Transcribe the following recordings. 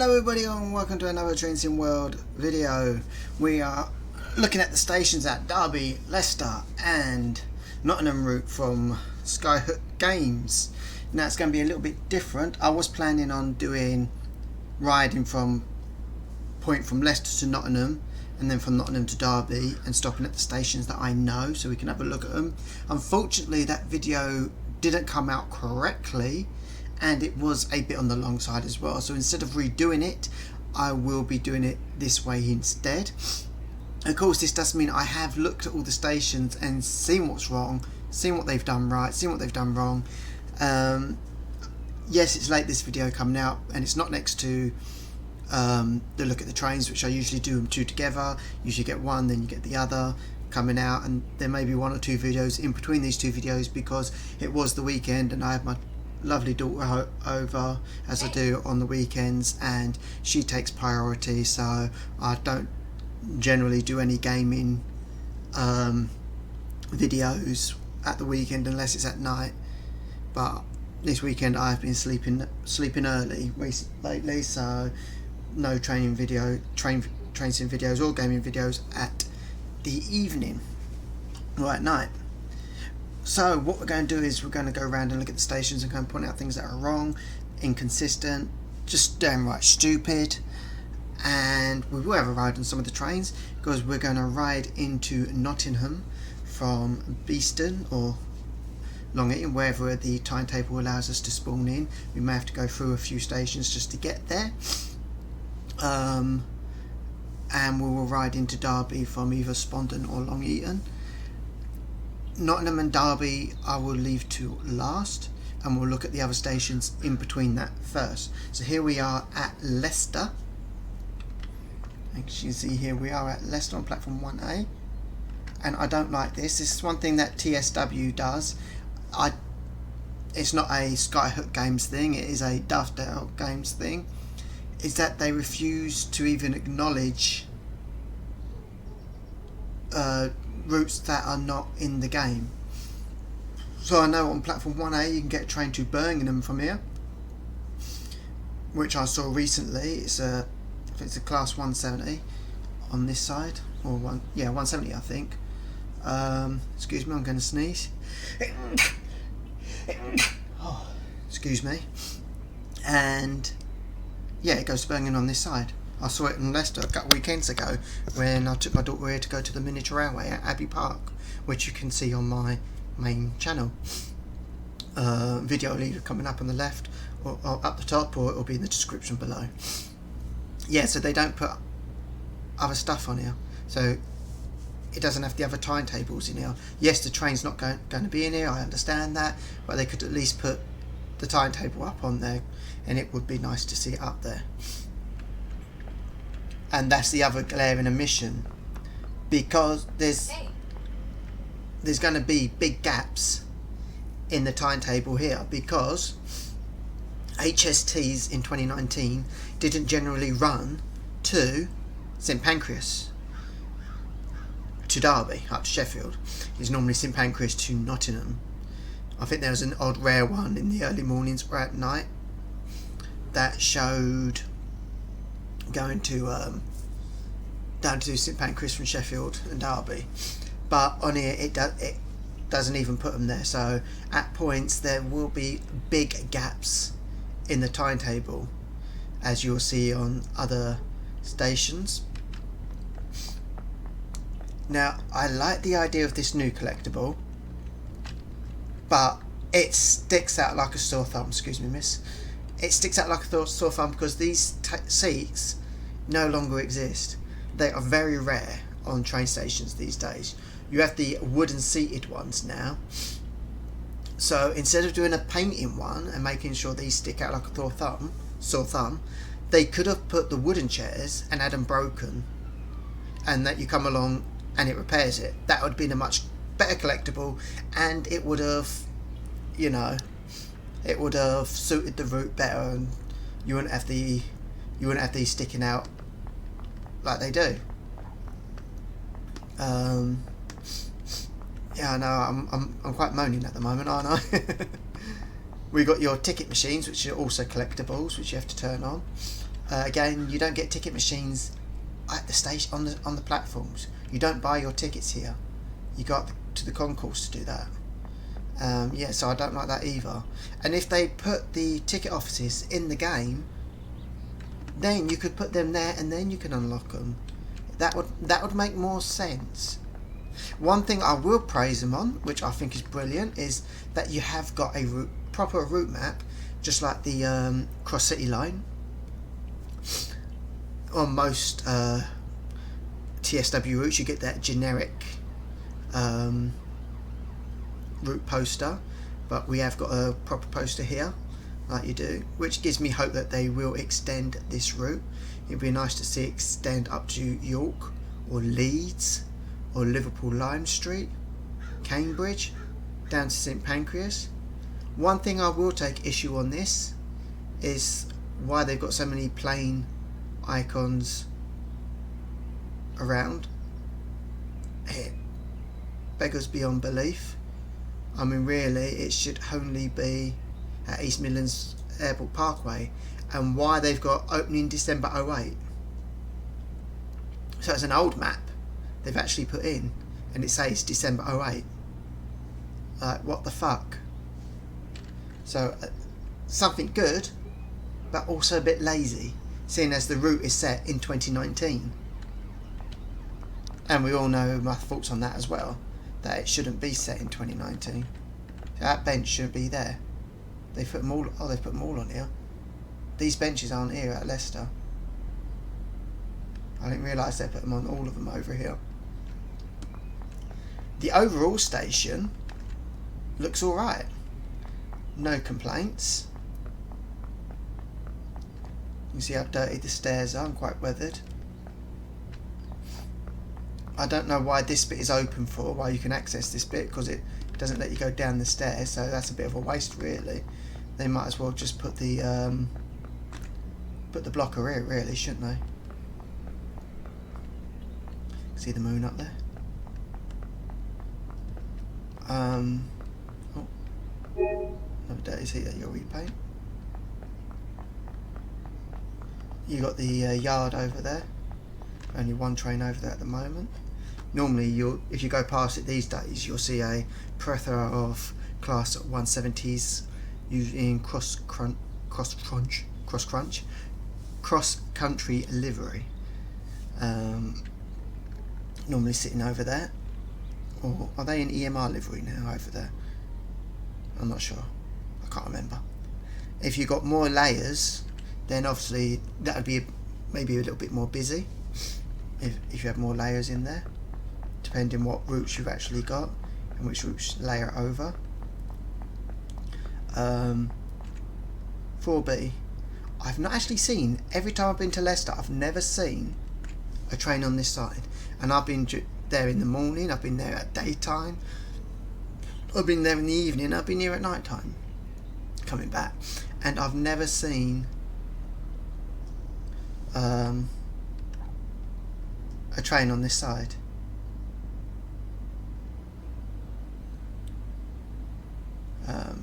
Hello everybody and welcome to another Train Sim World video. We are looking at the stations at Derby, Leicester and Nottingham route from Skyhook Games. Now it's going to be a little bit different. I was planning on doing riding from Leicester to Nottingham and then from Nottingham to Derby and stopping at the stations that I know so we can have a look at them. Unfortunately that video didn't come out correctly and it was a bit on the long side as well, so instead of redoing it I will be doing it this way instead. Of course this does mean I have looked at all the stations and seen what's wrong, seen what they've done right, seen what they've done wrong. Yes, it's late this video coming out and it's not next to the look at the trains, which I usually do them two together. Usually get one then you get the other coming out, and there may be one or two videos in between these two videos because it was the weekend and I have my lovely daughter over as I do on the weekends and she takes priority, so I don't generally do any gaming videos at the weekend unless it's at night. But this weekend I've been sleeping early lately, so no train sim videos or gaming videos at the evening or at night. So what we're going to do is we're going to go around and look at the stations and kind of point out things that are wrong, inconsistent, just downright stupid. And we will have a ride on some of the trains because we're going to ride into Nottingham from Beeston or Long Eaton, wherever the timetable allows us to spawn in. We may have to go through a few stations just to get there. And we will ride into Derby from either Spondon or Long Eaton. Nottingham and Derby I will leave to last, and we'll look at the other stations in between that first. So here we are at Leicester. As you can see here we are at Leicester on platform 1A, and I don't like this. This is one thing that TSW does. It's not a Skyhook Games thing, it is a Dovetail Games thing, is that they refuse to even acknowledge routes that are not in the game. So I know on platform 1A you can get a train to Birmingham from here, which I saw recently. I think it's a class 170 on this side, or 170 I think. Excuse me, I'm going to sneeze. Oh, excuse me. And yeah, it goes to Birmingham on this side. I saw it in Leicester a couple of weekends ago when I took my daughter here to go to the miniature railway at Abbey Park, which you can see on my main channel. Video will either coming up on the left or up the top, or it'll be in the description below. Yeah, so they don't put other stuff on here, so it doesn't have the other timetables in here. Yes, the train's not going to be in here, I understand that, but they could at least put the timetable up on there, and it would be nice to see it up there. And that's the other glaring omission, because there's going to be big gaps in the timetable here, because HSTs in 2019 didn't generally run to St Pancras to Derby up to Sheffield. It's normally St Pancras to Nottingham. I think there was an odd rare one in the early mornings or at night that showed going to down to St Pancras from Sheffield and Derby, but on here it doesn't even put them there. So at points there will be big gaps in the timetable, as you'll see on other stations. Now I like the idea of this new collectible, but it sticks out like a sore thumb. Excuse me, miss. It sticks out like a sore thumb because these seats no longer exist. They are very rare on train stations these days. You have the wooden seated ones now. So instead of doing a painting one and making sure these stick out like a sore thumb, they could have put the wooden chairs and had them broken, and that you come along and it repairs it. That would have been a much better collectible, and it would have, you know, it would have suited the route better, and you wouldn't have these sticking out like they do. Yeah, I know I'm quite moaning at the moment, aren't I? We got your ticket machines, which are also collectibles, which you have to turn on. Again, you don't get ticket machines at the station on the platforms. You don't buy your tickets here. You got to the concourse to do that. Yeah, so I don't like that either. And if they put the ticket offices in the game, then you could put them there, and then you can unlock them. That would make more sense. One thing I will praise them on, which I think is brilliant, is that you have got a proper route map, just like the Cross City line. On most TSW routes, you get that generic route poster, but we have got a proper poster here, like you do, which gives me hope that they will extend this route. It'd be nice to see it extend up to York or Leeds or Liverpool Lime Street, Cambridge, down to St Pancras. One thing I will take issue on this is why they've got so many plain icons around. It beggars beyond belief. I mean, really, it should only be at East Midlands Airport Parkway, and why they've got opening December 08. So it's an old map they've actually put in, and it says December 08. Like, what the fuck? So something good, but also a bit lazy, seeing as the route is set in 2019. And we all know my thoughts on that as well, that it shouldn't be set in 2019. That bench shouldn't be there. They put them all. Oh, they've put them all on here. These benches aren't here at Leicester. I didn't realise they put them on all of them over here. The overall station looks alright. No complaints. You can see how dirty the stairs are and quite weathered. I don't know why this bit is open for, why you can access this bit, because it doesn't let you go down the stairs, so that's a bit of a waste really. They might as well just put the blocker here really, shouldn't they? See the moon up there? Oh, another dirty seat that you'll repaint. You got the yard over there. Only one train over there at the moment. Normally, if you go past it these days, you'll see a plethora of Class 170s using cross country livery. Normally sitting over there. Or are they in EMR livery now over there? I'm not sure. I can't remember. If you got more layers, then obviously that would be maybe a little bit more busy. If you have more layers in there, depending what routes you've actually got and which routes layer over. 4B, I've not actually seen, every time I've been to Leicester, I've never seen a train on this side. And I've been there in the morning, I've been there at daytime, I've been there in the evening, I've been here at night time, coming back. And I've never seen a train on this side.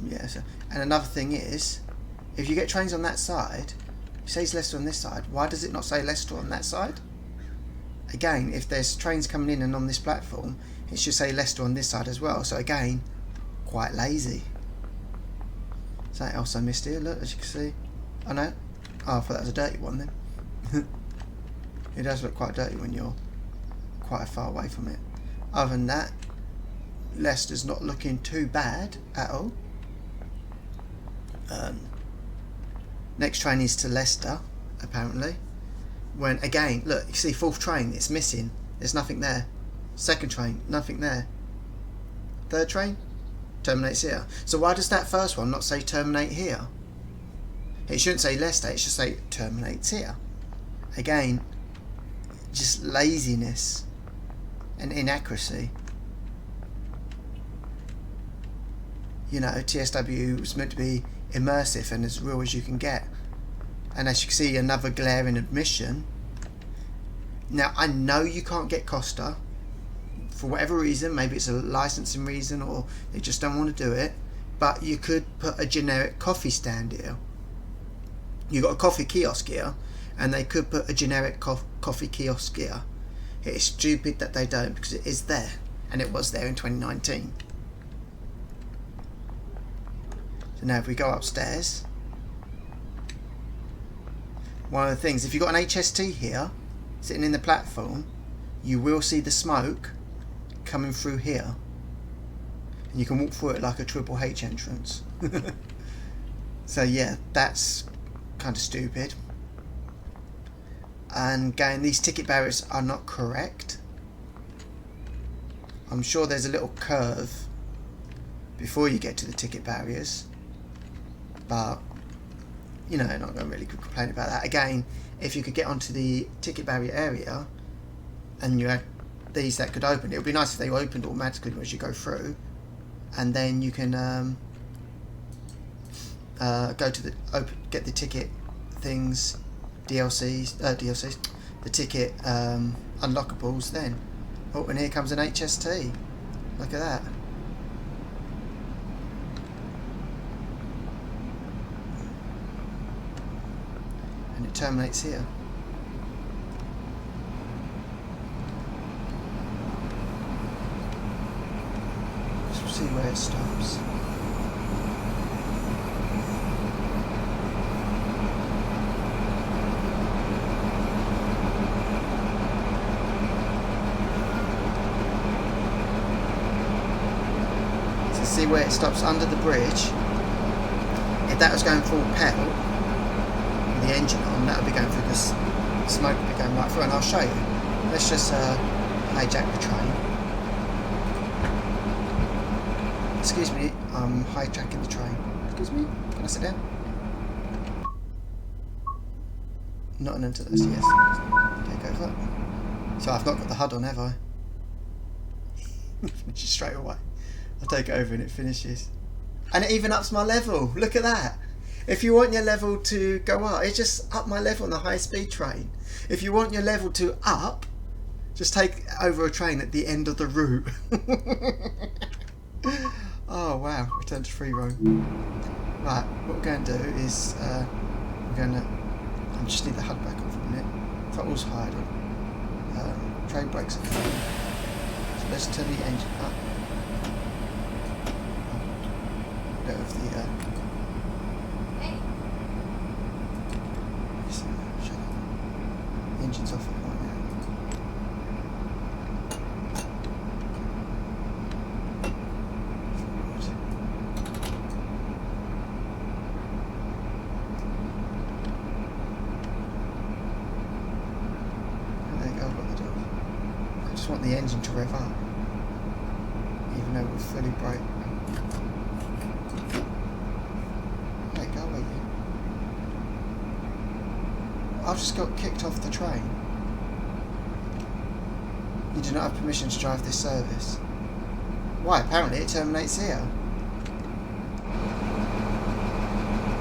Yeah, so, and another thing is, if you get trains on that side, it says Leicester on this side, why does it not say Leicester on that side? Again, if there's trains coming in and on this platform, it should say Leicester on this side as well. So again, quite lazy. Something else I missed here, look, as you can see. Oh no, oh, I thought that was a dirty one then. It does look quite dirty when you're quite far away from it. Other than that, Leicester's not looking too bad at all. Next train is to Leicester, apparently. When again, look, you see fourth train, it's missing. There's nothing there. Second train, nothing there. Third train, terminates here. So why does that first one not say terminate here? It shouldn't say Leicester, it should say terminates here. Again, just laziness and inaccuracy. You know, TSW was meant to be immersive and as real as you can get. And as you can see, another glaring admission. Now, I know you can't get Costa for whatever reason. Maybe it's a licensing reason or they just don't want to do it. But you could put a generic coffee stand here. You've got a coffee kiosk here, and they could put a generic coffee kiosk here. It is stupid that they don't, because it is there, and it was there in 2019. So now if we go upstairs, one of the things, if you've got an HST here sitting in the platform, you will see the smoke coming through here, and you can walk through it like a Triple H entrance. So yeah, that's kind of stupid. And again, these ticket barriers are not correct. I'm sure there's a little curve before you get to the ticket barriers, but you know, not going to really complain about that. Again, if you could get onto the ticket barrier area and you had these that could open, it would be nice if they opened automatically as you go through, and then you can go to the get the ticket things, DLCs, the ticket unlockables then. Oh, and here comes an HST. Look at that. And it terminates here. Let's see where it stops. See where it stops under the bridge. If that was going full pedal, with the engine on, that would be going through this smoke would be going right through, and I'll show you. Let's just hijack the train. Excuse me, I'm hijacking the train. Excuse me, can I sit down? Not an until this, yes. Take over. So I've not got the HUD on, have I? Finish straight away. I take it over and it finishes. And it even ups my level. Look at that. If you want your level to go up, it just up my level on the high speed train. If you want your level to up, just take over a train at the end of the route. Oh wow, return to free roam. Right, what we're going to do is I just need the HUD back on for a minute. Throttle's hard on. Train brakes are coming. So let's turn the engine up. Of the engine's off right now. There you go, I've got the door. I just want the engine to rev up, even though we're fully bright. I've just got kicked off the train. You do not have permission to drive this service. Why? Apparently it terminates here.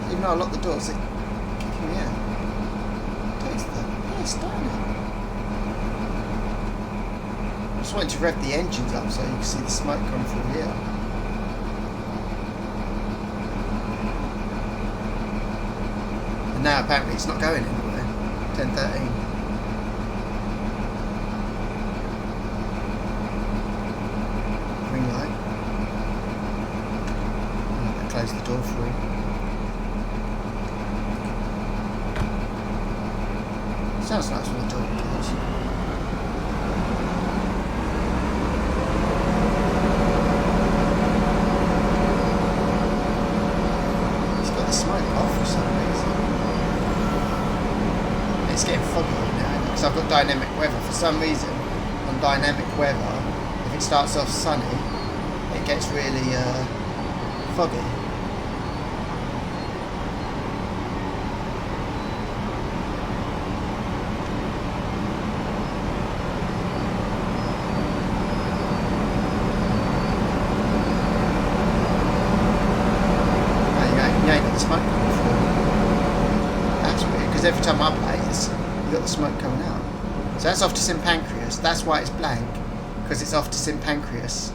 Even though I locked the doors, they're kicking me out. Taste that. Yes, darn it. I just wanted to rev the engines up so you can see the smoke coming through here. And now apparently it's not going anywhere. 10:13. Green light. I close the door for you. Sounds nice when the door closes. It's got the smoke off for some reason. It's getting foggy now because I've got dynamic weather. For some reason, on dynamic weather, if it starts off sunny, it gets really foggy. You ain't got the smoke coming through. That's weird, because every time I play, you've got the smoke coming out. So that's off to St Pancras. That's why it's blank, because it's off to St Pancras.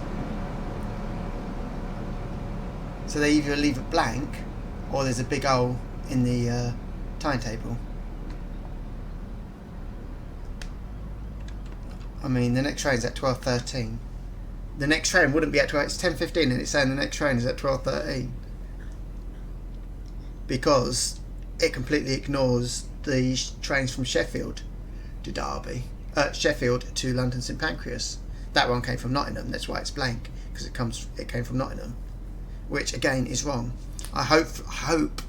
So they either leave it blank, or there's a big hole in the timetable. I mean, the next train's at 12:13. The next train wouldn't be at 12. It's 10:15, and it's saying the next train is at 12:13 because it completely ignores the trains from Sheffield to Derby, Sheffield to London St Pancras. That one came from Nottingham. That's why it's blank, because it came from Nottingham, which again is wrong. I hope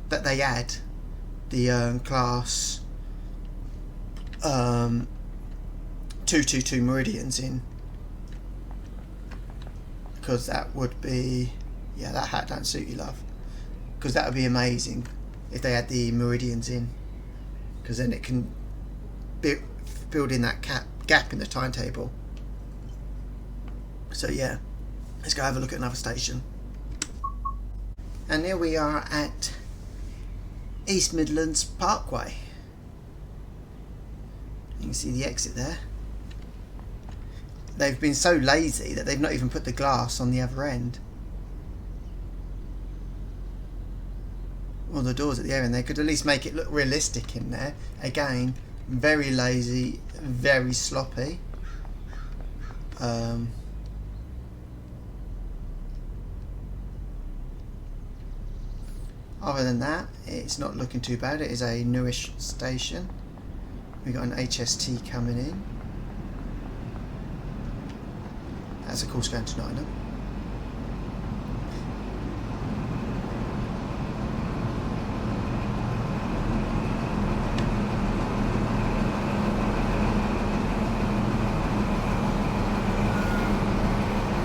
that they add the class 222 Meridians in, because that would be, yeah, that hat don't suit you, love, because that would be amazing if they had the Meridians in, because then it can build in that gap in the timetable. So yeah, let's go have a look at another station. And here we are at East Midlands Parkway. You can see the exit there. They've been so lazy that they've not even put the glass on the other end. Or the doors at the other end. They could at least make it look realistic in there. Again, very lazy, very sloppy. Other than that, it's not looking too bad. It is a newish station. We've got an HST coming in. That's of course going to Nottingham.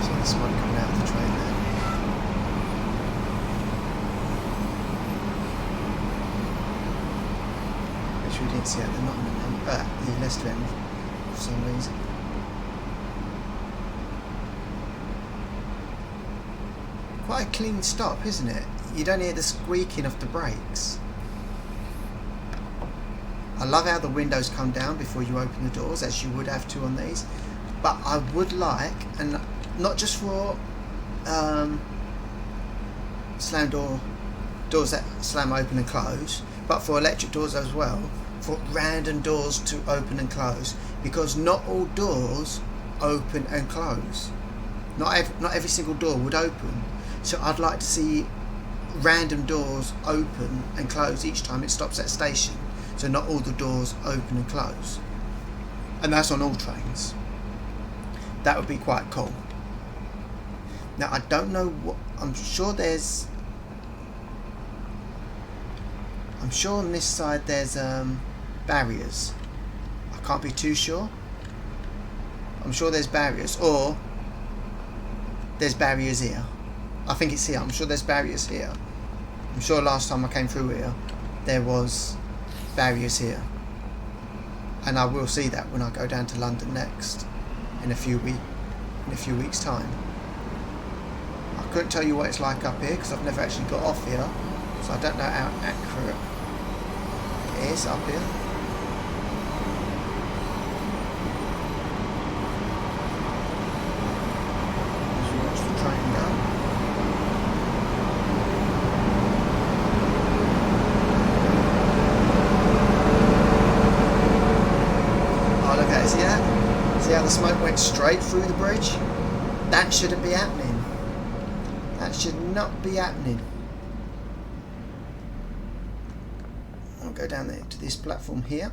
So there's smoke coming out of the train there. Which we didn't see at the Nottingham, the Leicester end for some reason. Quite a clean stop, isn't it? You don't hear the squeaking of the brakes. I love how the windows come down before you open the doors, as you would have to on these. But I would like, and not just for doors that slam open and close, but for electric doors as well, for random doors to open and close, because not all doors open and close. Not every single door would open. So I'd like to see random doors open and close each time it stops at a station. So not all the doors open and close. And that's on all trains. That would be quite cool. Now I don't know what, I'm sure on this side there's barriers. I can't be too sure. I'm sure there's barriers, or there's barriers here. I think it's here. I'm sure there's barriers here. I'm sure last time I came through here there was barriers here, and I will see that when I go down to London next in a few weeks time. I couldn't tell you what it's like up here because I've never actually got off here, so I don't know how accurate it is up here. As we watch the train go. See how the smoke went straight through the bridge? That shouldn't be happening. That should not be happening. I'll go down there to this platform here.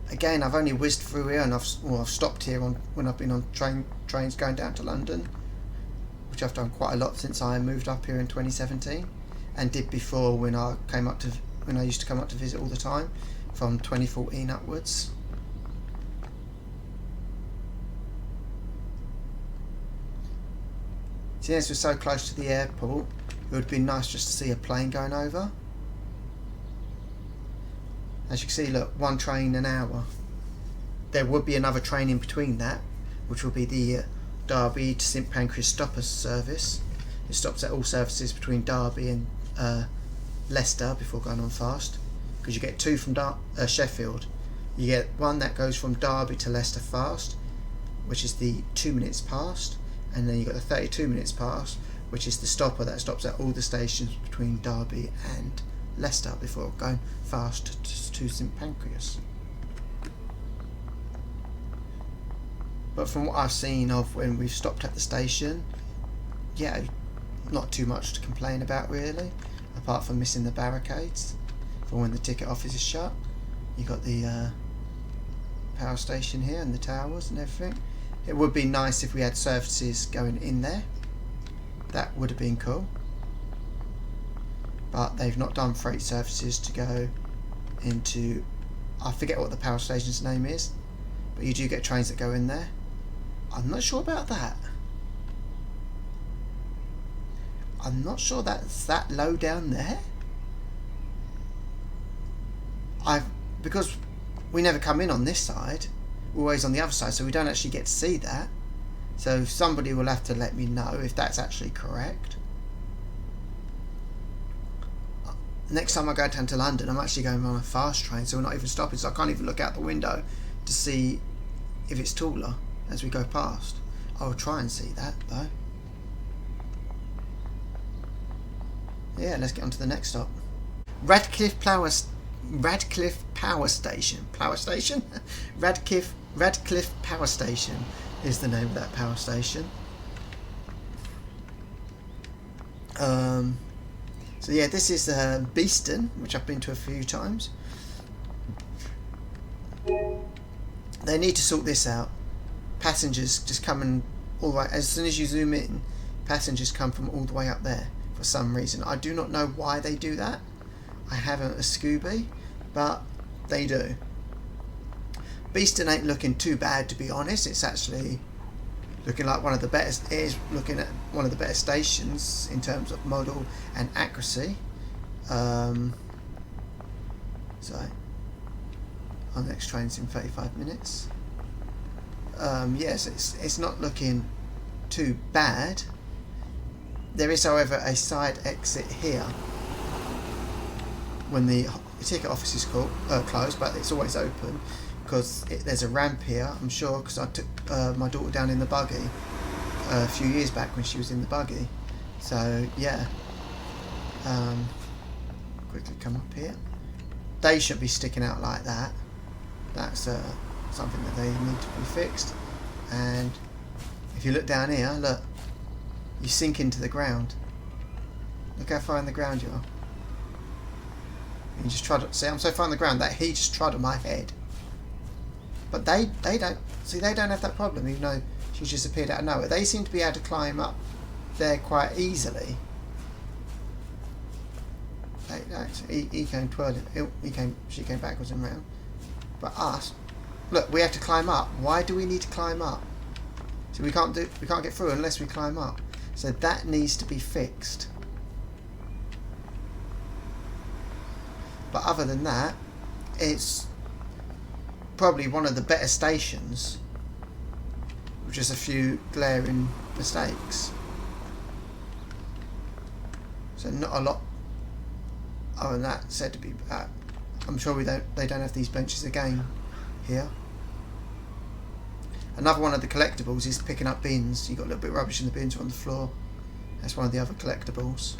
Again, I've only whizzed through here, and I've stopped here when I've been on trains going down to London, which I've done quite a lot since I moved up here in 2017, and did before when I used to come up to visit all the time from 2014 upwards. Since we're so close to the airport, it would be nice just to see a plane going over. As you can see, look, one train an hour. There would be another train in between that, which will be the Derby to St Pancras stopper service. It stops at all services between Derby and Leicester before going on fast, because you get two from Sheffield. You get one that goes from Derby to Leicester fast, which is the 2 minutes past, and then you got the 32 minutes past, which is the stopper that stops at all the stations between Derby and Leicester before going fast to St Pancras. But from what I've seen of when we've stopped at the station, yeah, not too much to complain about really, apart from missing the barricades for when the ticket office is shut. You got the power station here and the towers and everything. It would be nice if we had services going in there. That would have been cool. But they've not done freight services to go into, I forget what the power station's name is, but you do get trains that go in there. I'm not sure about that. I'm not sure that's that low down there. Because we never come in on this side, we're always on the other side, so we don't actually get to see that. So somebody will have to let me know if that's actually correct. Next time I go down to London, I'm actually going on a fast train, so we're not even stopping, so I can't even look out the window to see if it's taller as we go past. I'll try and see that though. Yeah, let's get on to the next stop. Radcliffe Power Station. Radcliffe Power Station is the name of that power station. So yeah, this is Beeston, which I've been to a few times. They need to sort this out. Passengers just coming all the way, as soon as you zoom in, passengers come from all the way up there for some reason. I do not know why they do that. I haven't a Scooby, but they do. Beeston ain't looking too bad, to be honest. It's actually looking like one of the better. It is looking at one of the better stations in terms of model and accuracy. So our next train's in 35 minutes. Yes, it's not looking too bad. There is, however, a side exit here when the ticket office is closed, but it's always open because there's a ramp here, I'm sure, because I took my daughter down in the buggy a few years back when she was in the buggy. So yeah, quickly come up here. They should be sticking out like that. That's something that they need to be fixed. And if you look down here, look, you sink into the ground. Look how far in the ground you are. You just trod. See, I'm so far on the ground that he just trod on my head. But they don't. See, they don't have that problem, even though she just appeared out of nowhere. They seem to be able to climb up there quite easily. He came twirling. She came backwards and round. But us, look, we have to climb up. Why do we need to climb up? So we can't get through unless we climb up. So that needs to be fixed. But other than that, it's probably one of the better stations with just a few glaring mistakes. So not a lot other than that said to be bad. I'm sure they don't have these benches again here. Another one of the collectibles is picking up bins. You got a little bit of rubbish in the bins on the floor. That's one of the other collectibles.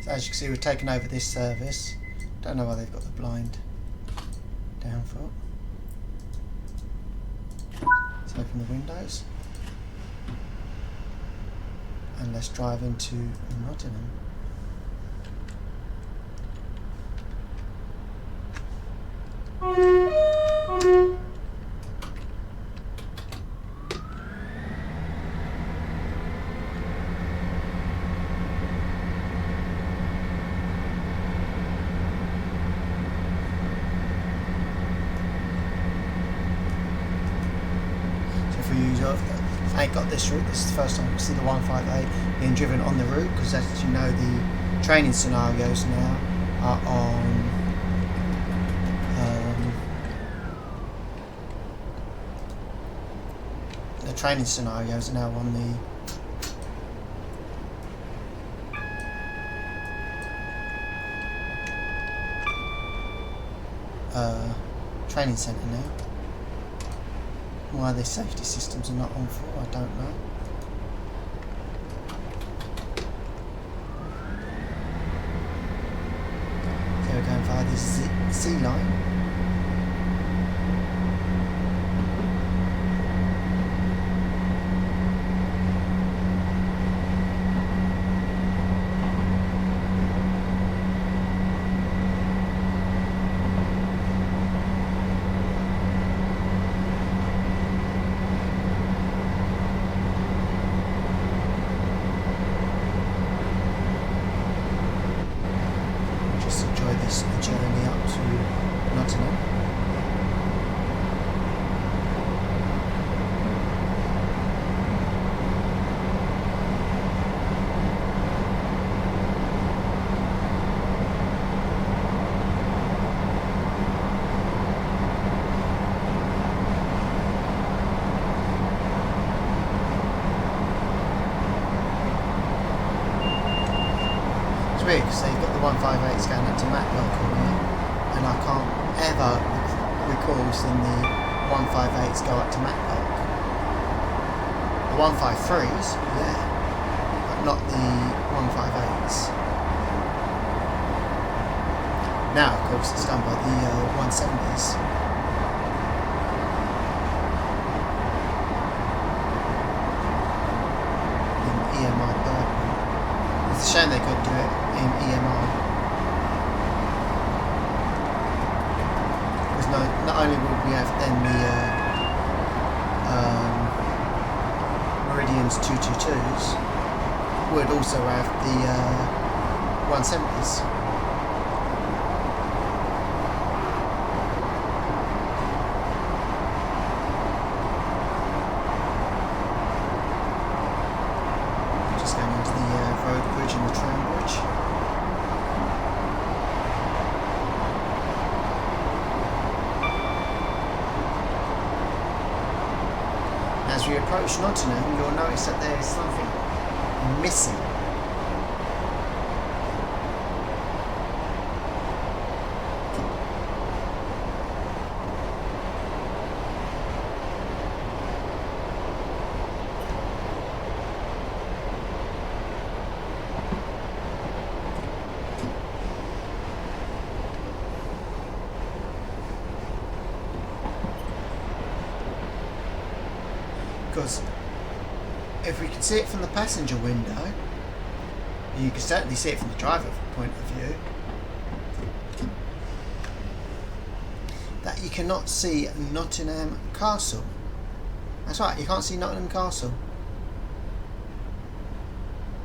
So as you can see, we've taken over this service. Don't know why they've got the blind down for. Let's open the windows and let's drive into Nottingham. I ain't got this route. This is the first time I see the 158 being driven on the route, because as you know, the training scenarios now are on the training scenarios are now on the training centre now. Why their safety systems are not on for, I don't know. So we're going via the C line. Journey up to Nottingham. It's weird because they've got the 158s going up to Matlock on here, and I can't ever recall seeing the 158s go up to Matlock. The 153s, yeah, but not the 158s. Now, of course, it's done by the 170s. In EMI Bergman. It's a shame they couldn't do it in EMI. Because not only would we have then the Meridians 222s, we'd also have the 170s. Just going into the road bridge and the tram bridge. As we approach Nottingham, you'll notice that there is something missing. Because if we can see it from the passenger window, you can certainly see it from the driver point of view, that you cannot see Nottingham Castle. That's right, you can't see Nottingham Castle.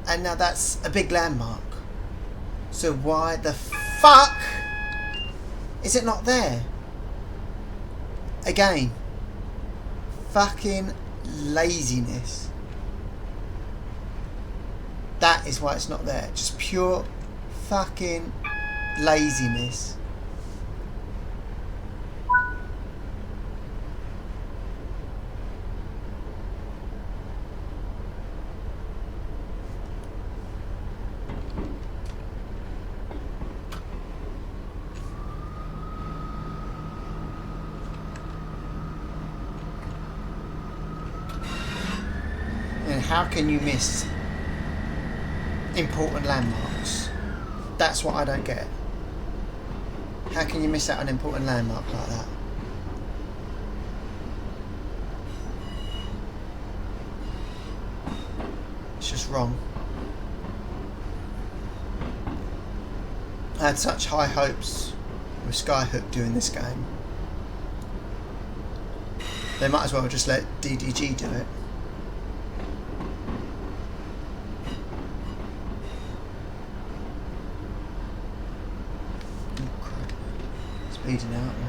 And now that's a big landmark. So why the fuck is it not there? Again, fucking laziness. That is why it's not there. Just pure fucking laziness. And how can you miss important landmarks? That's what I don't get. How can you miss out an important landmark like that? It's just wrong. I had such high hopes with Skyhook doing this game. They might as well just let DDG do it. Oh crap. Speeding out now.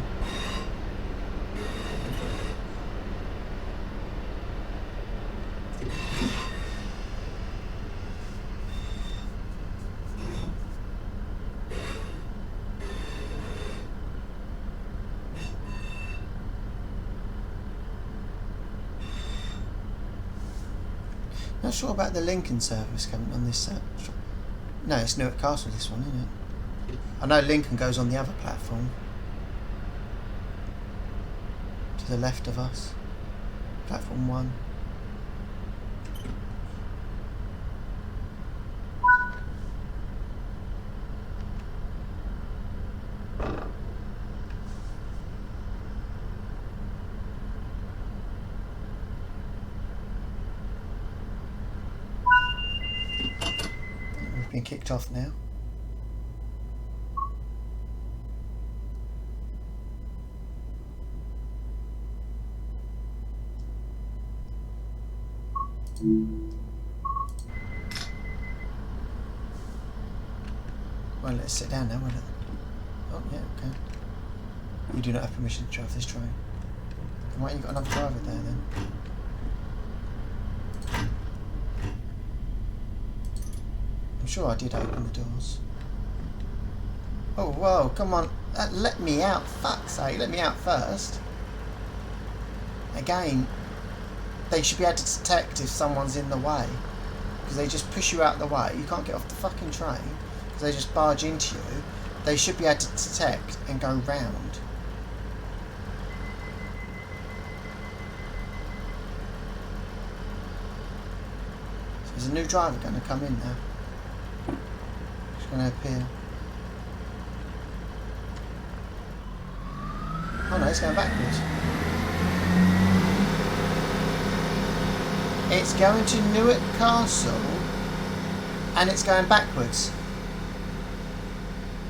Not sure about the Lincoln service coming on this set. No, it's Newark Castle, this one, isn't it? I know Lincoln goes on the other platform. To the left of us. Platform 1. Been kicked off now. Well, let's sit down now, won't it? Oh, yeah, okay. You do not have permission to drive this train. Then why ain't you got another driver there then? I'm sure I did open the doors. Oh, whoa, come on. Let me out, fuck's sake. Let me out first. Again, they should be able to detect if someone's in the way. Because they just push you out of the way. You can't get off the fucking train. Because they just barge into you. They should be able to detect and go round. So there's a new driver going to come in now. Going to appear. Oh no, it's going backwards. It's going to Newark Castle and it's going backwards.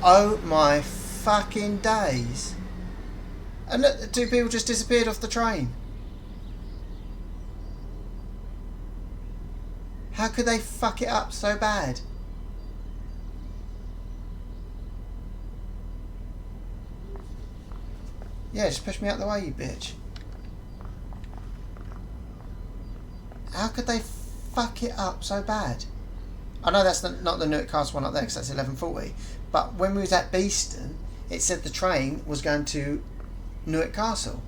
Oh my fucking days. And look, the two people just disappeared off the train. How could they fuck it up so bad? Yeah, just push me out the way, you bitch. How could they fuck it up so bad? I know that's not the Newark Castle one up there because that's 11:40. But when we was at Beeston, it said the train was going to Newark Castle.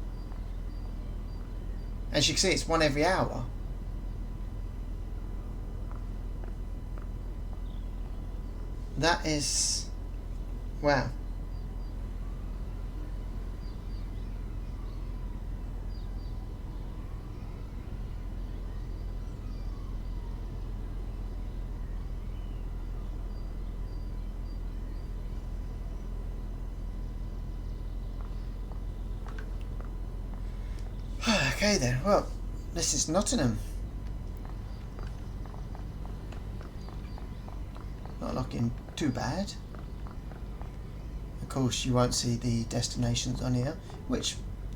As you can see, it's one every hour. That is... wow. Okay then, well, this is Nottingham. Not looking too bad. Of course you won't see the destinations on here, which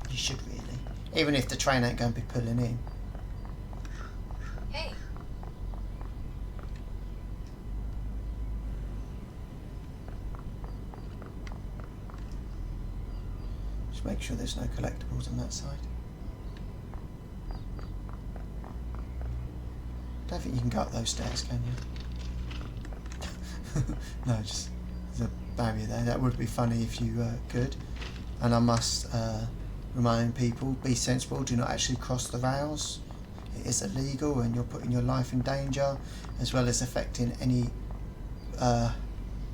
you should really, even if the train ain't going to be pulling in. Hey. Just make sure there's no collectibles on that side. I don't think you can go up those stairs, can you? No, just there's a barrier there. That would be funny if you could. And I must remind people, be sensible, do not actually cross the rails. It is illegal and you're putting your life in danger, as well as affecting any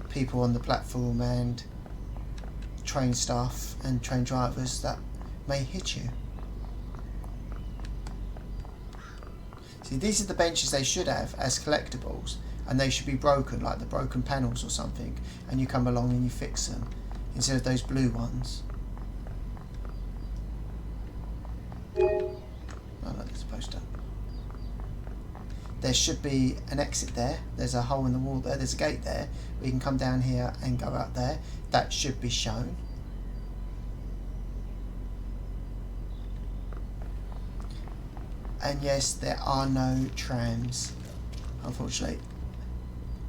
people on the platform and train staff and train drivers that may hit you. See, these are the benches they should have as collectibles, and they should be broken, like the broken panels or something, and you come along and you fix them instead of those blue ones. Oh look, there's a poster. There should be an exit there. There's a hole in the wall there. There's a gate there. We can come down here and go out there. That should be shown. And yes, there are no trams, unfortunately.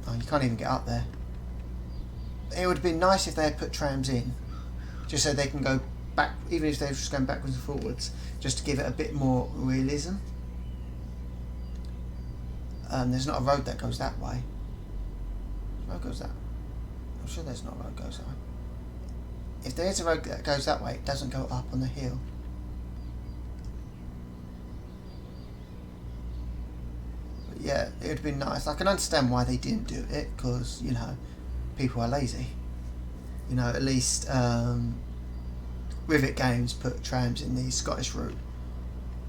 Oh, you can't even get up there. It would have been nice if they had put trams in, just so they can go back, even if they're just going backwards and forwards, just to give it a bit more realism. There's not a road that goes that way. Road goes that way. I'm sure there's not a road that goes that way. If there is a road that goes that way, it doesn't go up on the hill. But yeah, it would have been nice. I can understand why they didn't do it, because, you know, people are lazy. You know, at least Rivet Games put trams in the Scottish route,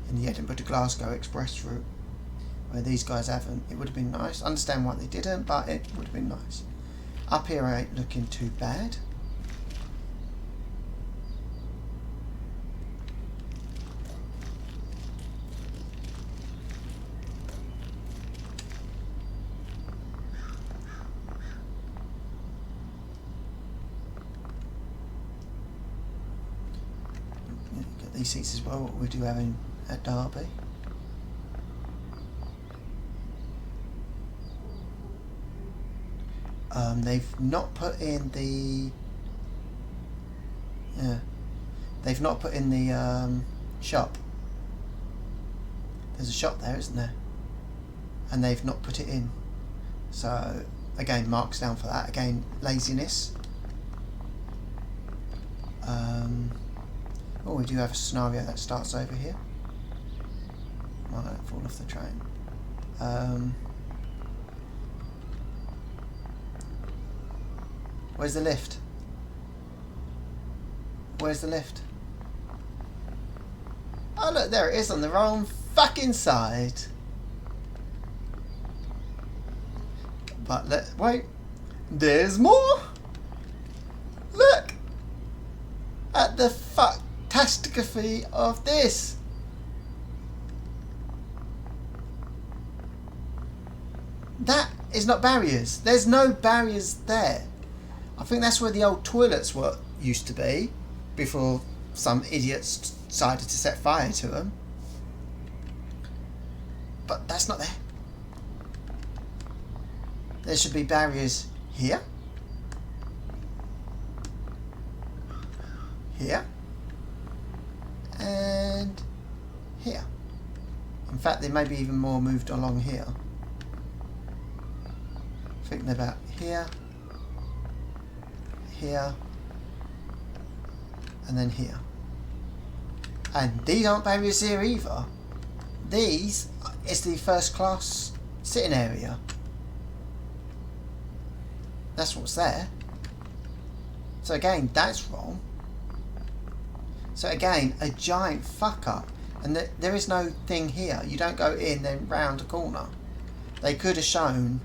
in the Edinburgh to Glasgow express route, where these guys haven't. It would have been nice. I understand why they didn't, but it would have been nice. Up here I ain't looking too bad. Get these seats as well, what we do have at Derby. They've not put in the they've not put in the shop. There's a shop there, isn't there? And they've not put it in. So again, marks down for that. Again, laziness. Oh, we do have a scenario that starts over here. Might fall off the train. Where's the lift? Where's the lift? Oh look, there it is on the wrong fucking side. But wait, there's more. Look at the fucktasticity of this. That is not barriers. There's no barriers there. I think that's where the old toilets used to be, before some idiots decided to set fire to them. But that's not there. There should be barriers here, here, and here. In fact, there may be even more moved along here. Thinking about here, here, and then here. And these aren't barriers here either. These is the first class sitting area. That's what's there. So again, that's wrong. So again, a giant fuck up. And there is no thing here. You don't go in then round a corner. They could have shown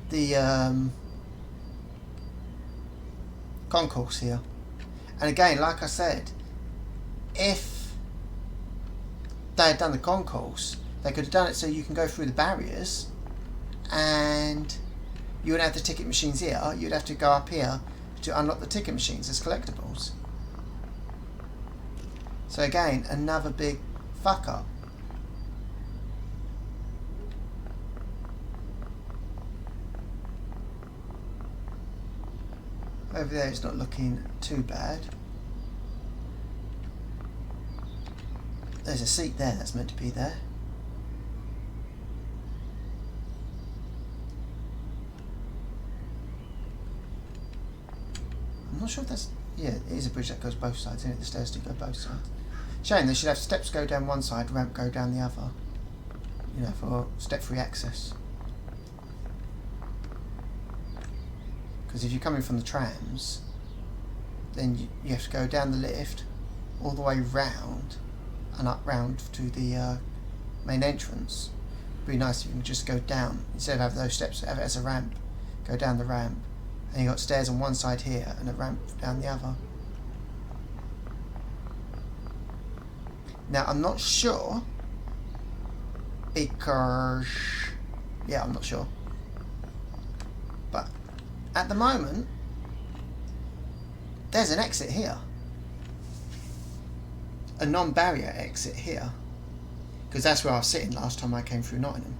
the concourse here. And again, like I said, if they had done the concourse, they could have done it so you can go through the barriers, and you wouldn't have the ticket machines here. You'd have to go up here to unlock the ticket machines as collectibles. So again, another big fuck up. Over there it's not looking too bad. There's a seat there that's meant to be there. I'm not sure if that's... yeah, it is a bridge that goes both sides, isn't it? The stairs do go both sides. Shame, they should have steps go down one side, ramp go down the other. You know, for step-free access. Because if you're coming from the trams, then you have to go down the lift, all the way round, and up round to the main entrance. It'd be nice if you can just go down instead of have those steps. Have it as a ramp. Go down the ramp, and you got stairs on one side here and a ramp down the other. Now I'm not sure because I'm not sure. But at the moment, there's an exit here. A non-barrier exit here. Because that's where I was sitting last time I came through Nottingham.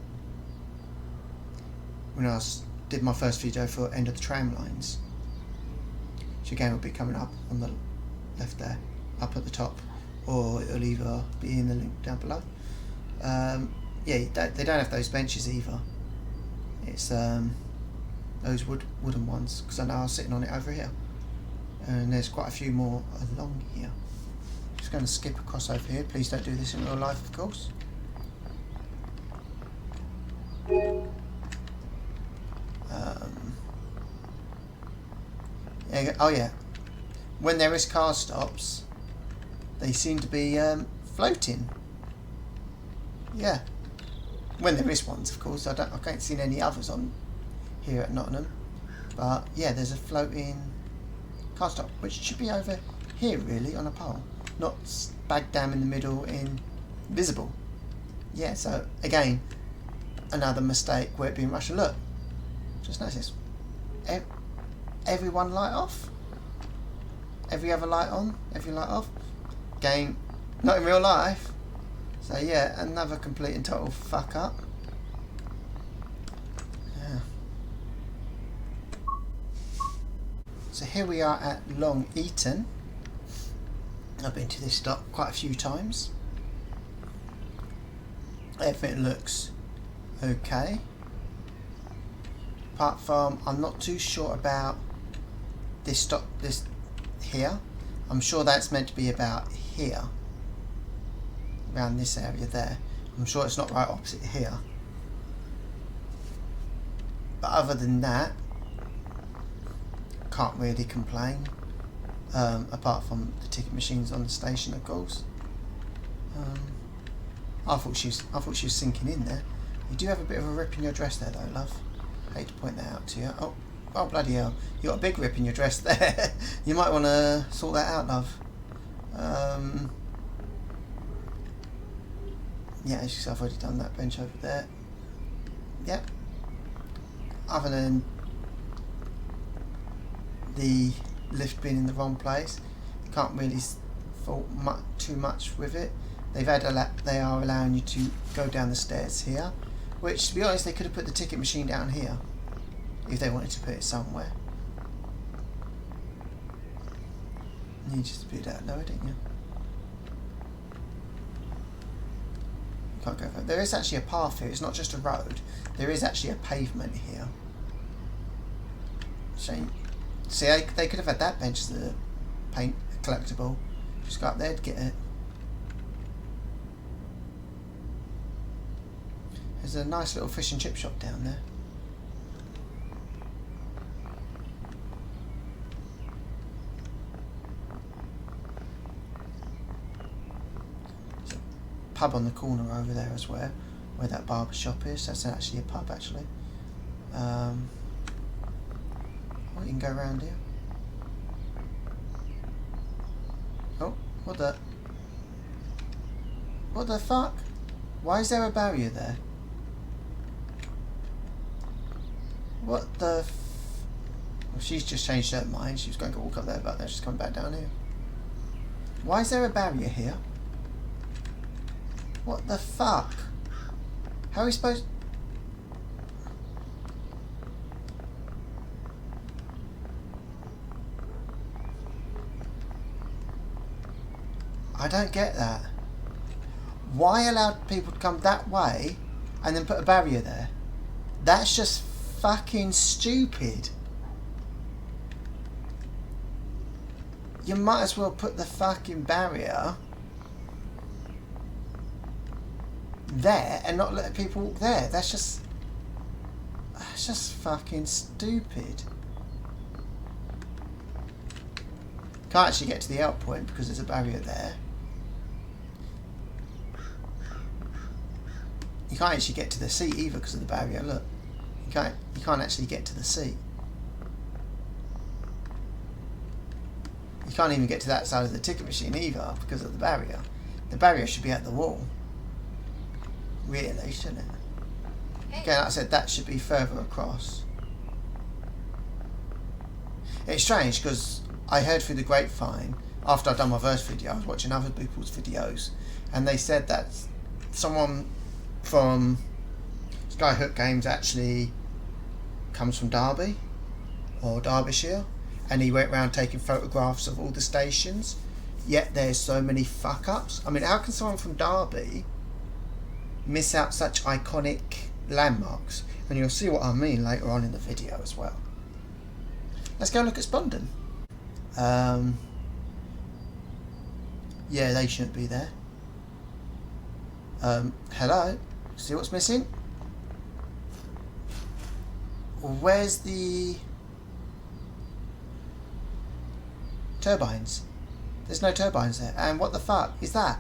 When I did my first video for End of the Tram Lines. Which again will be coming up on the left there. Up at the top. Or it'll either be in the link down below. They don't have those benches either. It's those wooden ones. Because I know I was sitting on it over here. And there's quite a few more along here. Just going to skip across over here. Please don't do this in real life, of course. Oh yeah, when there is car stops, they seem to be floating. Yeah, when there is ones, of course. I can't see any others on here at Nottingham, but yeah, there's a floating car stop, which should be over here really on a pole, not bagged down in the middle invisible. Yeah, so again, another mistake where it being rushed. Look, just notice, every one light off, every other light on, every light off. Again, not in real life. So yeah, another complete and total fuck up. Yeah. So here we are at Long Eaton. I've been to this stop quite a few times. Everything looks okay. Apart from, I'm not too sure about this stop, this here. I'm sure that's meant to be about here. Around this area there. I'm sure it's not right opposite here. But other than that, can't really complain. Apart from the ticket machines on the station, of course. I thought she was sinking in there. You do have a bit of a rip in your dress there, though, love. I hate to point that out to you. Oh bloody hell! You got a big rip in your dress there. You might want to sort that out, love. Yeah, as you see, I've already done that bench over there. Yep. Other than the lift being in the wrong place, can't really fault too much with it. They are allowing you to go down the stairs here, which, to be honest, they could have put the ticket machine down here if they wanted to put it somewhere. You just be that lower, didn't you? Can't go further. There is actually a path here. It's not just a road. There is actually a pavement here. Shame. See, they could have had that bench as a paint collectible. Just go up there to get it. There's a nice little fish and chip shop down there. There's a pub on the corner over there as well, where that barber shop is. That's actually a pub, actually. Oh, you can go around here. Oh, what the fuck? Why is there a barrier there? What the well, she's just changed her mind. She was going to walk up there, but now she's coming back down here. Why is there a barrier here? What the fuck? How are we supposed... I don't get that. Why allow people to come that way and then put a barrier there? That's just fucking stupid. You might as well put the fucking barrier there and not let people walk there. That's just fucking stupid. Can't actually get to the out point because there's a barrier there. You can't actually get to the seat either because of the barrier. Look, you can't actually get to the seat. You can't even get to that side of the ticket machine either because of the barrier. The barrier should be at the wall. Really, shouldn't it? Again, like I said, that should be further across. It's strange because I heard through the grapevine, after I'd done my first video, I was watching other people's videos, and they said that someone from Skyhook Games actually comes from Derby or Derbyshire, and he went around taking photographs of all the stations, yet there's so many fuck ups. I mean, how can someone from Derby miss out such iconic landmarks? And you'll see what I mean later on in the video as well. Let's go look at Spondon. Yeah, they shouldn't be there. Hello? See what's missing? Where's the turbines? There's no turbines there. And what the fuck is that?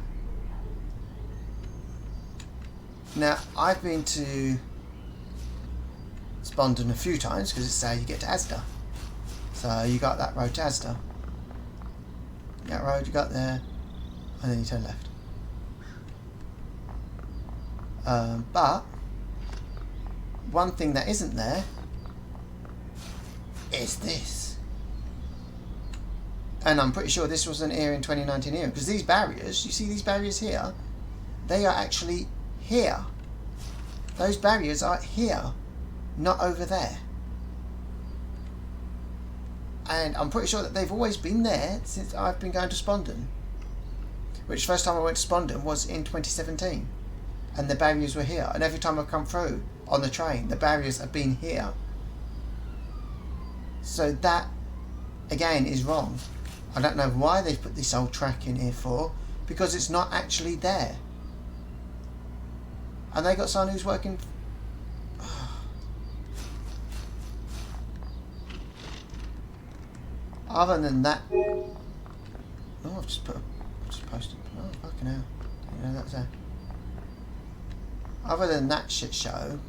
Now, I've been to Spondon a few times because it's how you get to Asda. So you got that road to Asda. That road you got there, and then you turn left. But one thing that isn't there is this. And I'm pretty sure this wasn't here in 2019 era, because these barriers, you see these barriers here, they are actually here. Those barriers are here, not over there. And I'm pretty sure that they've always been there since I've been going to Spondon. Which first time I went to Spondon was in 2017. And the barriers were here. And every time I've come through on the train, the barriers have been here. So that, again, is wrong. I don't know why they've put this old track in here for, because it's not actually there. And they got someone who's working... Other than that... Oh, I've just posted... Oh, fucking hell. Didn't know that was there. Other than that shit show,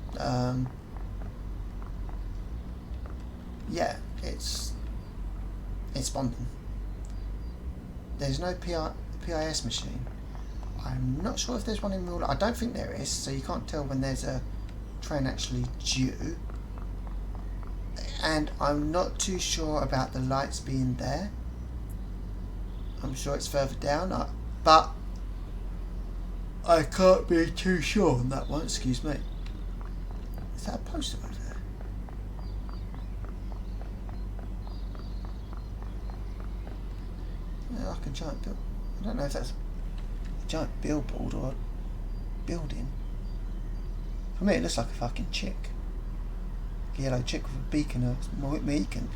yeah, it's Spondon. There's no PIS machine. I'm not sure if there's one in real life. I don't think there is, so you can't tell when there's a train actually due. And I'm not too sure about the lights being there. I'm sure it's further down, but I can't be too sure on that one. Excuse me. Is that a poster over there? Yeah, like a giant bill. I don't know if that's a giant billboard or a building. For me, it looks like a fucking chick. A yellow chick with a beacon, a beacon.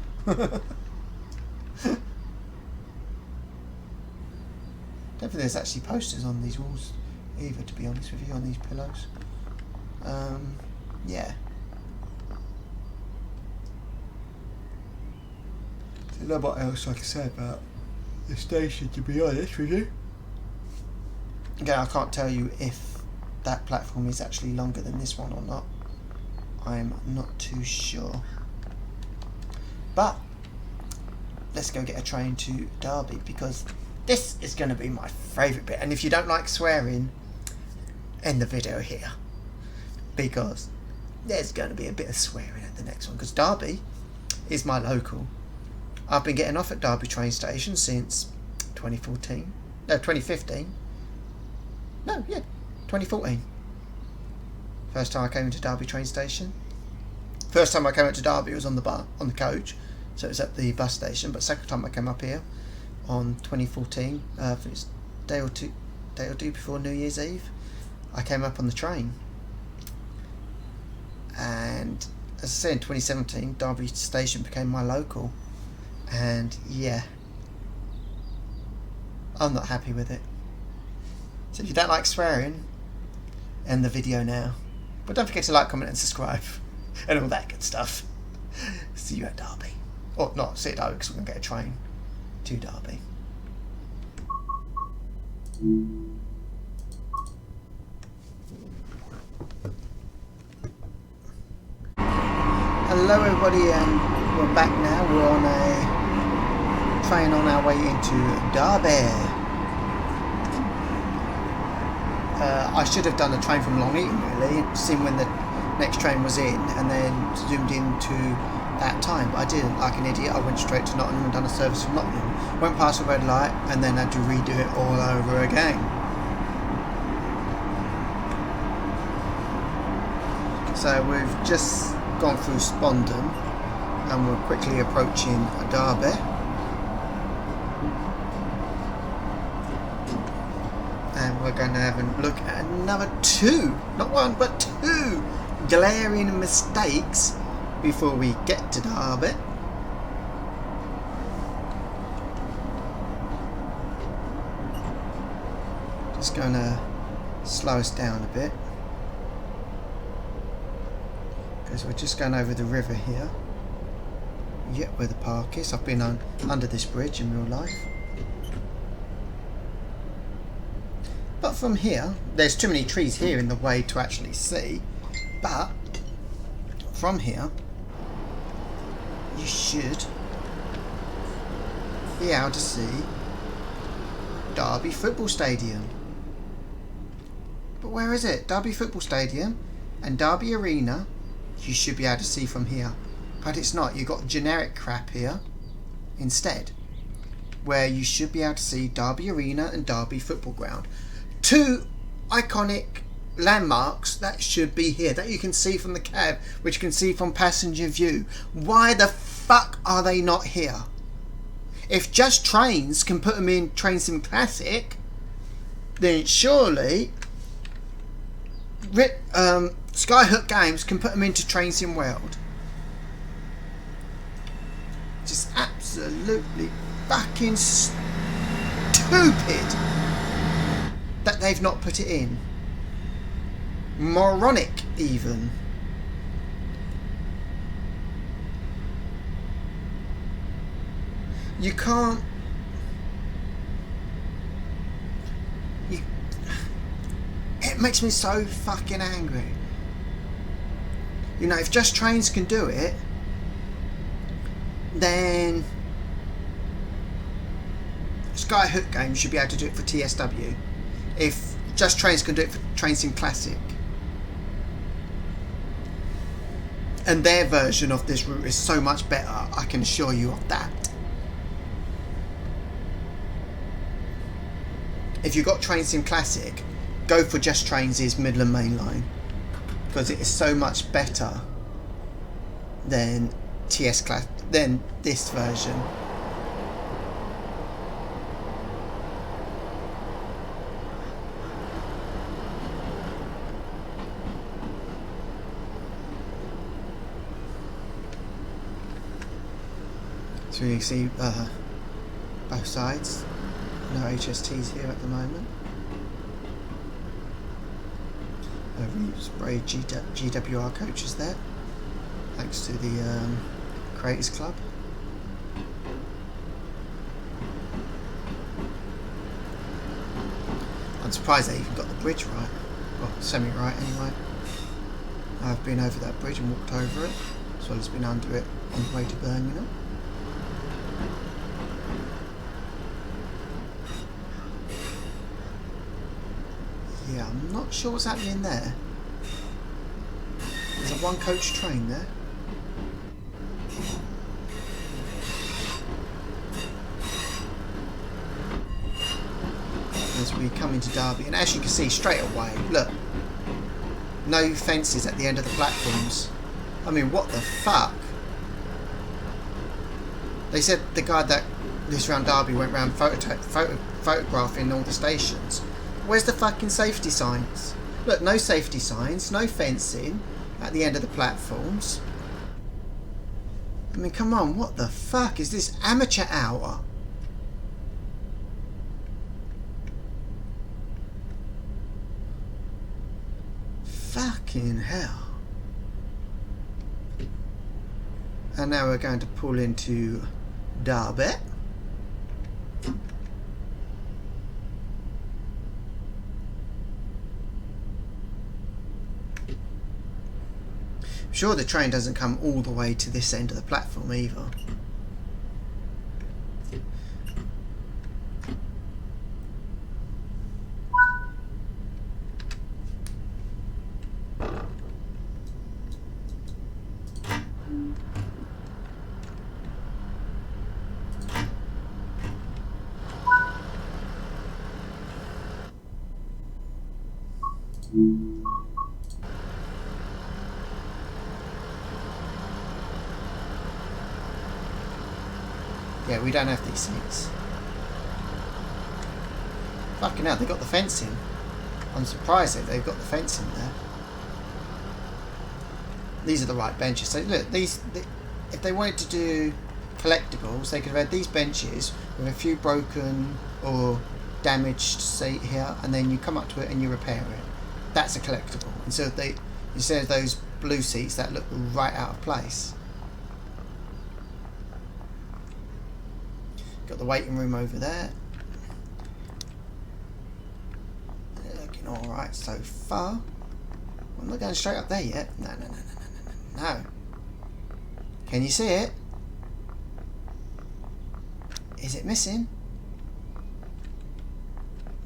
Don't think there's actually posters on these walls either, to be honest with you, on these pillows. Yeah. There's not much else I can say about the station, to be honest with you. Again, I can't tell you if that platform is actually longer than this one or not. I'm not too sure. But let's go get a train to Derby, because this is going to be my favourite bit. And if you don't like swearing, end the video here, because there's going to be a bit of swearing at the next one, because Derby is my local. I've been getting off at Derby train station since 2014. No, 2015. No, yeah, 2014. First time I came into Derby train station. First time I came up to Derby was on the coach, so it was at the bus station. But second time I came up here on 2014, I think it's day or two before New Year's Eve, I came up on the train. And as I said, in 2017, Derby station became my local, and yeah, I'm not happy with it. So if you don't like swearing, end the video now. But don't forget to like, comment and subscribe and all that good stuff. See you at Derby. Or not, see you at Derby, because we're going to get a train to Derby. Hello everybody, and we're back now. We're on a train on our way into Derby. I should have done a train from Long Eaton really, seen when the next train was in and then zoomed into that time, but I didn't, like an idiot. I went straight to Nottingham and done a service from Nottingham, went past the red light and then had to redo it all over again. So we've just gone through Spondon and we're quickly approaching Derby, and we're going to have a look at another two, not one but two glaring mistakes before we get to Derby. Just going to slow us down a bit, because we're just going over the river here. Yet where the park is. I've been under this bridge in real life. But from here, there's too many trees here in the way to actually see. But from here, you should be able to see Derby Football Stadium. But where is it? Derby Football Stadium and Derby Arena. You should be able to see from here, but it's not. You've got generic crap here instead, where you should be able to see Derby Arena and Derby Football Ground, two iconic landmarks that should be here, that you can see from the cab, which you can see from passenger view. Why the fuck are they not here? If Just Trains can put them in Train Sim Classic, then surely Skyhook Games can put them into Train Sim World. Just absolutely fucking stupid that they've not put it in. Moronic even. You can't. It makes me so fucking angry. You know, if Just Trains can do it, then Skyhook Games should be able to do it for TSW. If Just Trains can do it for Train Sim Classic, and their version of this route is so much better, I can assure you of that. If you've got Train Sim Classic, go for Just Trains' Midland Mainline, because it is so much better than than this version. So you can see both sides. No HSTs here at the moment. Spray GWR coaches there, thanks to the Creators Club. I'm surprised they even got the bridge right, well, semi-right anyway. I've been over that bridge and walked over it, as well as been under it on the way to Birmingham. Yeah, I'm not sure what's happening there. There's a one coach train there. As we come into Derby, and as you can see straight away, look, no fences at the end of the platforms. I mean, what the fuck? They said the guy that lives around Derby went around photographing all the stations. Where's the fucking safety signs? Look, no safety signs, no fencing at the end of the platforms. I mean, come on, what the fuck is this amateur hour? Fucking hell. And now we're going to pull into Derby. sure the train doesn't come all the way to this end of the platform either. Yeah, we don't have these seats. Fucking hell, they got the fencing. I'm surprised that they've got the fencing there. These are the right benches. So look, if they wanted to do collectibles, they could have had these benches with a few broken or damaged seat here, and then you come up to it and you repair it. That's a collectible. Instead of those blue seats that look right out of place. Got the waiting room over there. Looking alright so far. I'm not going straight up there yet. No. Can you see it? Is it missing?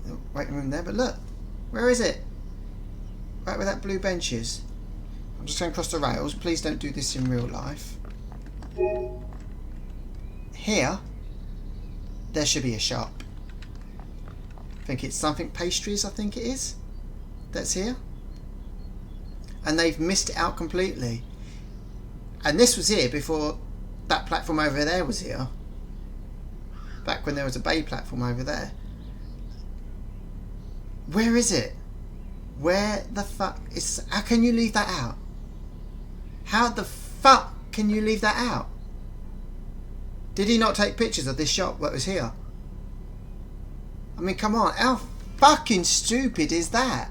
The waiting room there, but look. Where is it? Right where that blue bench is. I'm just going across the rails. Please don't do this in real life. Here, there should be a shop. I think it's something pastries, I think it is. That's here. And they've missed it out completely. And this was here before that platform over there was here. Back when there was a bay platform over there. Where is it? Where the fuck is... How can you leave that out? How the fuck can you leave that out? Did he not take pictures of this shop that was here? I mean, come on. How fucking stupid is that?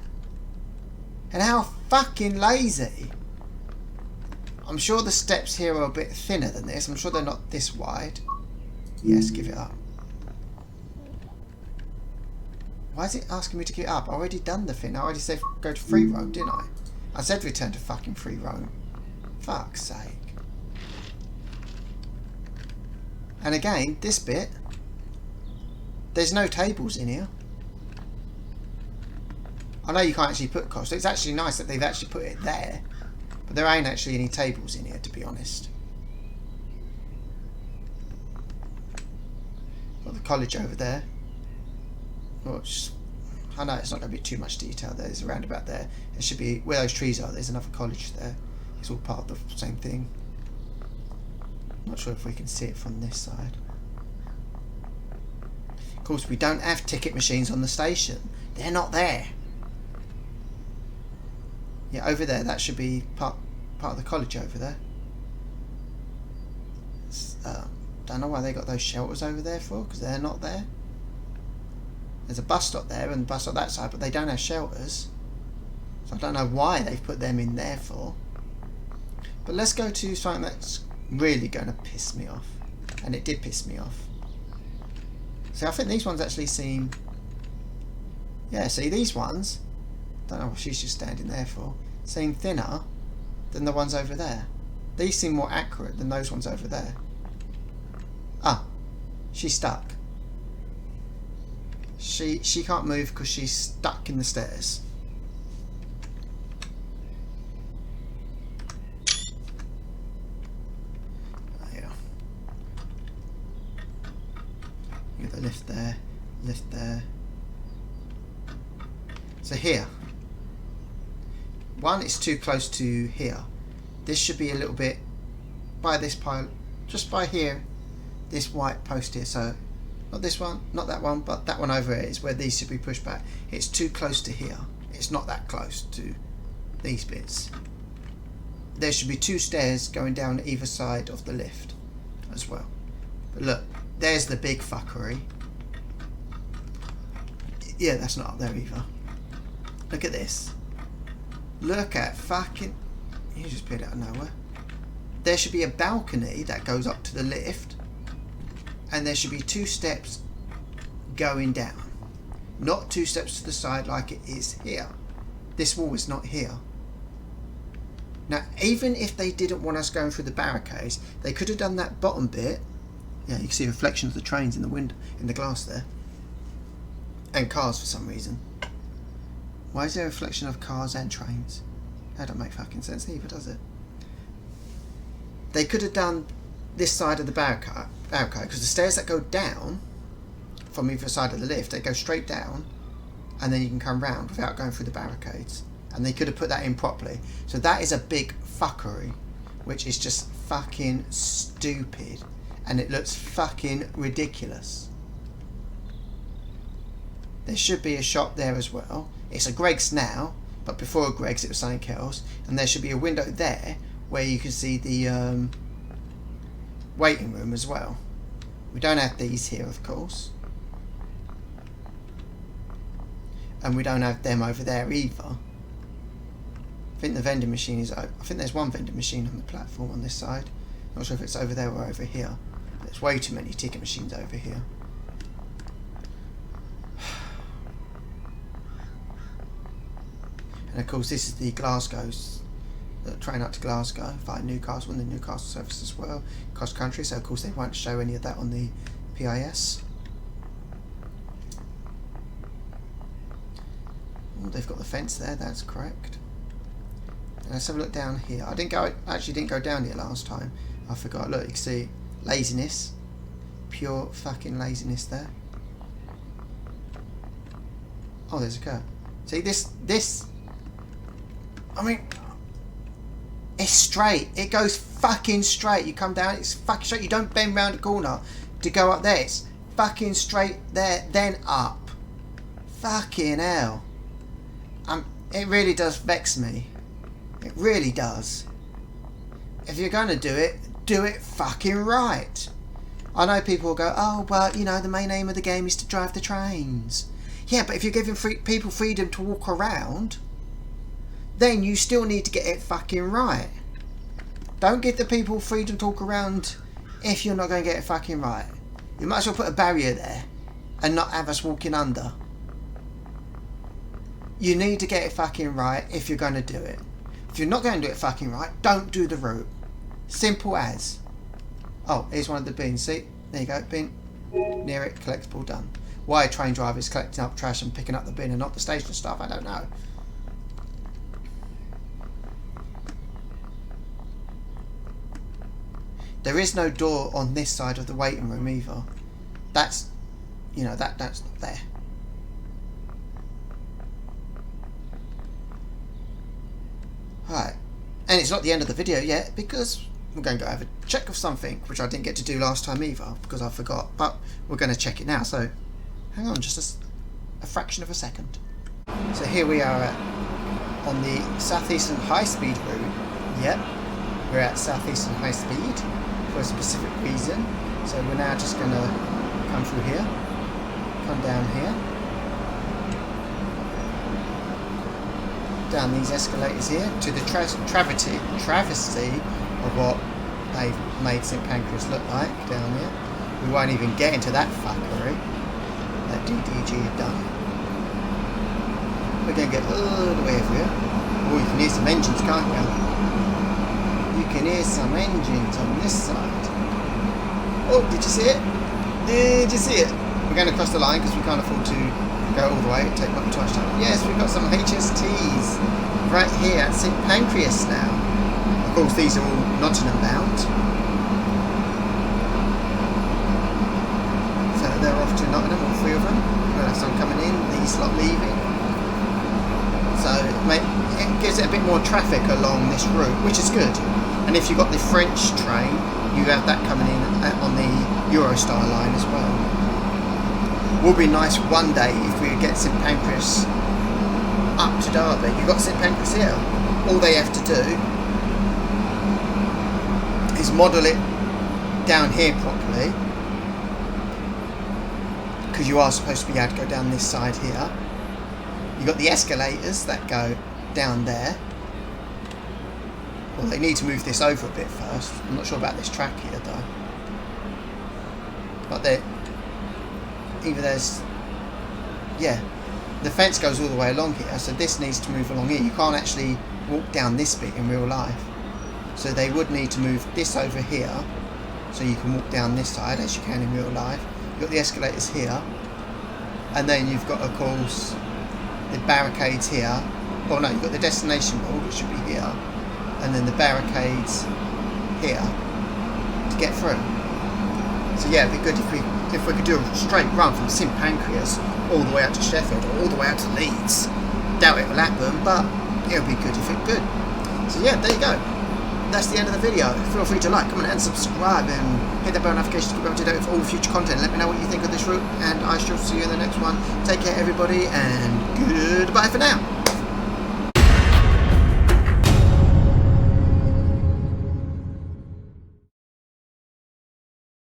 And how fucking lazy. I'm sure the steps here are a bit thinner than this. I'm sure they're not this wide. Yes, give it up. Why is it asking me to give it up? I already done the thing. I already said go to free roam, didn't I? I said return to fucking free roam. Fuck's sake. And again, this bit, there's no tables in here. I know you can't actually put cost. It's actually nice that they've actually put it there. But there ain't actually any tables in here, to be honest. Got the college over there. Which, I know it's not going to be too much detail there. There's a roundabout there. It should be, where those trees are, there's another college there. It's all part of the same thing. Not sure if we can see it from this side. Of course, we don't have ticket machines on the station. They're not there. Yeah, over there, that should be part of the college over there. Don't know why they got those shelters over there for, because they're not there. There's a bus stop there and a bus stop that side, but they don't have shelters. So I don't know why they've put them in there for. But let's go to something that's really going to piss me off. And it did piss me off. See, I think these ones actually seem... Yeah, see, these ones... Don't know what she's just standing there for. Seem thinner than the ones over there. These seem more accurate than those ones over there. Ah, she's stuck. She can't move because she's stuck in the stairs. Yeah. You got the lift there, lift there. So here. One, it's too close to here. This should be a little bit by this pile, just by here, this white post here. So not this one, not that one, but that one over here is where these should be pushed back. It's too close to here. It's not that close to these bits. There should be two stairs going down either side of the lift as well. But look, there's the big fuckery. Yeah, that's not up there either. Look at this. Look at fucking... You just appeared out of nowhere. There should be a balcony that goes up to the lift. And there should be two steps going down. Not two steps to the side like it is here. This wall is not here. Now, even if they didn't want us going through the barricades, they could have done that bottom bit. Yeah, you can see a reflection of the trains in the window, in the glass there. And cars for some reason. Why is there a reflection of cars and trains? That don't make fucking sense either, does it? They could have done this side of the barricade, because the stairs that go down from either side of the lift, they go straight down, and then you can come round without going through the barricades. And they could have put that in properly. So that is a big fuckery, which is just fucking stupid, and it looks fucking ridiculous. There should be a shop there as well. It's a Greggs now, but before a Greggs it was something else. And there should be a window there where you can see the waiting room as well. We don't have these here, of course. And we don't have them over there either. I think the vending machine is... I think there's one vending machine on the platform on this side. Not sure if it's over there or over here. There's way too many ticket machines over here. And of course this is the Glasgow's train up to Glasgow via Newcastle, and the Newcastle service as well, cross country, so of course they won't show any of that on the PIS. Oh, they've got the fence there, that's correct. And let's have a look down here. I actually didn't go down here last time. I forgot. Look, you can see laziness, pure fucking laziness there. Oh, there's a curve. See this. I mean, it's straight. It goes fucking straight. You come down, it's fucking straight. You don't bend round the corner to go up there. It's fucking straight there, then up. Fucking hell. It really does vex me. It really does. If you're going to do it fucking right. I know people will go, oh, well, you know, the main aim of the game is to drive the trains. Yeah, but if you're giving people freedom to walk around, then you still need to get it fucking right. Don't give the people freedom to walk around if you're not going to get it fucking right. You might as well put a barrier there and not have us walking under. You need to get it fucking right if you're going to do it. If you're not going to do it fucking right, don't do the route. Simple as. Oh, here's one of the bins. See? There you go. Bin. Near it. Collectible. Done. Why a train driver is collecting up trash and picking up the bin and not the station stuff, I don't know. There is no door on this side of the waiting room either. That's, you know, that's not there. Right, and it's not the end of the video yet, because we're going to go have a check of something, which I didn't get to do last time either, because I forgot, but we're going to check it now, so hang on just a fraction of a second. So here we are on the Southeastern High Speed route. Yep, we're at Southeastern High Speed for a specific reason, so we're now just going to come through here, come down here, down these escalators here to the travesty of what they've made St Pancras look like down here. We won't even get into that fuckery that DDG have done. We're going to get all the way over here. Oh, you can hear some engines, can't you? You can hear some engines on this side. Oh, did you see it? Did you see it? We're going to cross the line because we can't afford to go all the way, take up too much time. Yes, we've got some HSTs right here at St Pancras now. Of course, these are all Nottingham bound. So they're off to Nottingham, all three of them. We'll have some coming in, these lot leaving. So it gives it a bit more traffic along this route, which is good. And if you've got the French train, you have that coming in on the Eurostar line as well. Would be nice one day if we could get St Pancras up to Derby. You've got St Pancras here. All they have to do is model it down here properly, because you are supposed to be able to go down this side here. You've got the escalators that go down there. Well, they need to move this over a bit first. I'm not sure about this track here though. But either there's, yeah, the fence goes all the way along here, so this needs to move along here. You can't actually walk down this bit in real life. So they would need to move this over here, so you can walk down this side as you can in real life. You've got the escalators here, and then you've got, of course, the barricades here. Well, no, you've got the destination board, which should be here, and then the barricades here to get through. So yeah, it'd be good if we could do a straight run from St Pancras all the way out to Sheffield or all the way out to Leeds. Doubt it will happen, but it would be good if it could. So yeah, there you go. That's the end of the video. Feel free to like, comment and subscribe, and hit the bell notification to keep up to date with all future content. Let me know what you think of this route, and I shall see you in the next one. Take care everybody, and goodbye for now.